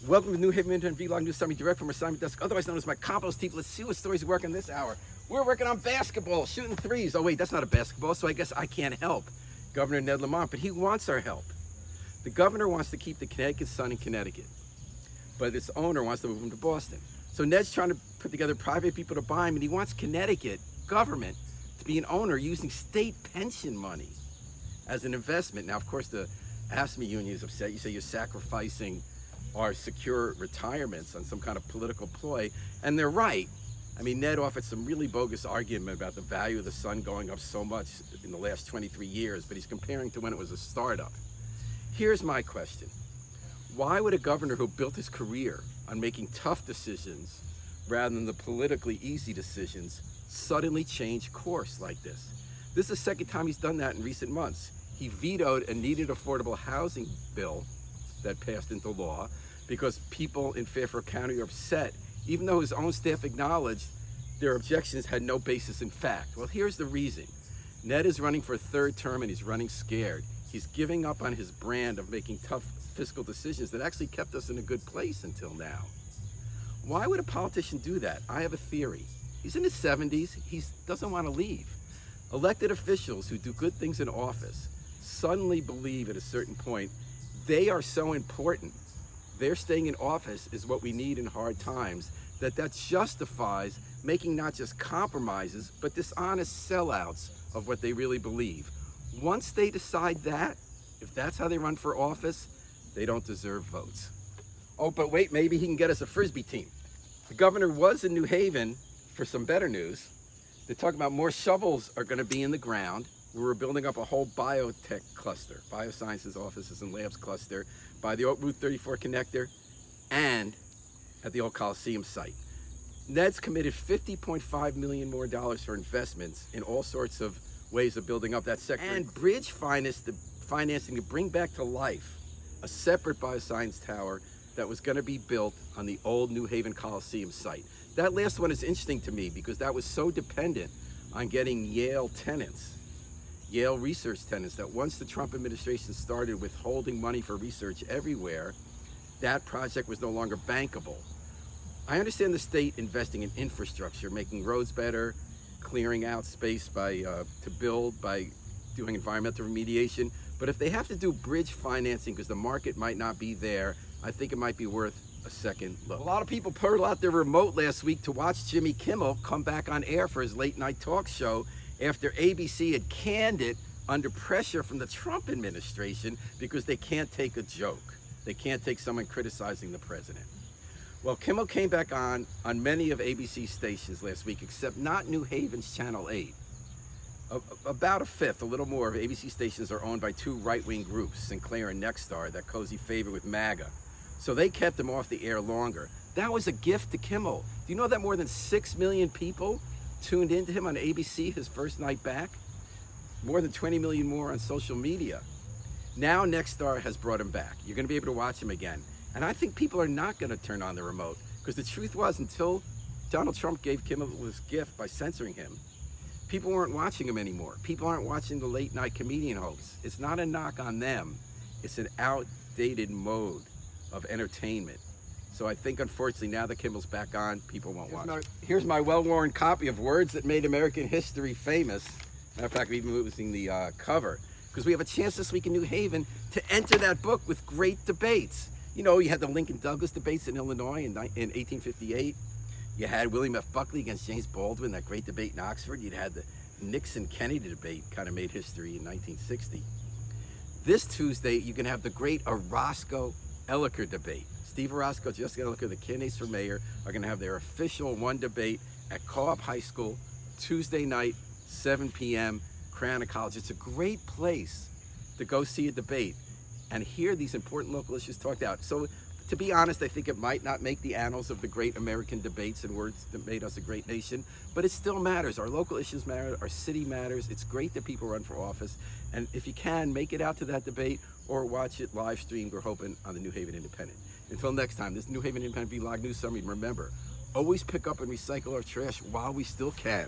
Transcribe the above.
Welcome to New Haven Independent Vlog News Summary, direct from our assignment desk, otherwise known as my Compost team. Let's see what stories are working this hour. We're working on basketball, shooting threes. Oh wait, that's not a basketball, so I guess I can't help Governor Ned Lamont, but he wants our help. The governor wants to keep the Connecticut Sun in Connecticut, but its owner wants to move him to Boston. So Ned's trying to put together private people to buy him, and he wants Connecticut government to be an owner using state pension money as an investment. Now, of course, the AFSCME union is upset. You say you're sacrificing our secure retirements on some kind of political ploy, and they're right. I mean, Ned offered some really bogus argument about the value of the sun going up so much in the last 23 years, but he's comparing to when it was a startup. Here's my question. Why would a governor who built his career on making tough decisions rather than the politically easy decisions suddenly change course like this? This is the second time he's done that in recent months. He vetoed a needed affordable housing bill that passed into law because people in Fairfield County are upset, even though his own staff acknowledged their objections had no basis in fact. Well, here's the reason. Ned is running for a third term and he's running scared. He's giving up on his brand of making tough fiscal decisions that actually kept us in a good place until now. Why would a politician do that? I have a theory. He's in his 70s, he doesn't want to leave. Elected officials who do good things in office suddenly believe at a certain point they are so important, their staying in office is what we need in hard times, that justifies making not just compromises, but dishonest sellouts of what they really believe. Once they decide that, if that's how they run for office, they don't deserve votes. Oh, but wait, maybe he can get us a Frisbee team. The governor was in New Haven for some better news. They're talking about more shovels are going to be in the ground. We're building up a whole biotech cluster, biosciences offices and labs cluster by the old Route 34 connector and at the old Coliseum site. Ned's committed $50.5 million more for investments in all sorts of ways of building up that sector. And bridge financing to bring back to life a separate bioscience tower that was going to be built on the old New Haven Coliseum site. That last one is interesting to me because that was so dependent on getting Yale tenants, Yale research tenants, that once the Trump administration started withholding money for research everywhere, that project was no longer bankable. I understand the state investing in infrastructure, making roads better, clearing out space to build by doing environmental remediation, but if they have to do bridge financing because the market might not be there, I think it might be worth a second look. A lot of people pulled out their remote last week to watch Jimmy Kimmel come back on air for his late night talk show after ABC had canned it under pressure from the Trump administration because they can't take a joke. They can't take someone criticizing the president. Well, Kimmel came back on many of ABC's stations last week, except not New Haven's Channel 8. About a fifth, a little more, of ABC stations are owned by two right-wing groups, Sinclair and Nexstar, that cozy favor with MAGA. So they kept him off the air longer. That was a gift to Kimmel. Do you know that more than 6 million people tuned into him on ABC his first night back? More than 20 million more on social media. Now Nexstar has brought him back. You're going to be able to watch him again. And I think people are not going to turn on the remote, because the truth was, until Donald Trump gave Kimmel his gift by censoring him, people weren't watching him anymore. People aren't watching the late night comedian hosts. It's not a knock on them. It's an outdated mode of entertainment. So I think, unfortunately, now that Kimmel's back on, people won't watch. Here's my well-worn copy of Words That Made American History Famous. Matter of fact, we're even using the cover, because we have a chance this week in New Haven to enter that book with great debates. You know, you had the Lincoln Douglas debates in Illinois in 1858. You had William F. Buckley against James Baldwin, that great debate in Oxford. You'd had the Nixon-Kennedy debate, kind of made history in 1960. This Tuesday, you can have the great Orozco-Elicker debate. Steve Orozco, Jessica Elicker, the candidates for mayor, are going to have their official one debate at Co-op High School, Tuesday night, 7 p.m., Crown College. It's a great place to go see a debate and hear these important local issues talked out. So, to be honest, I think it might not make the annals of the great American debates and words that made us a great nation, but it still matters. Our local issues matter, our city matters. It's great that people run for office, and if you can, make it out to that debate or watch it live streamed, we're hoping, on the New Haven Independent. Until next time, this is New Haven Independent Vlog News Summary. Remember, always pick up and recycle our trash while we still can.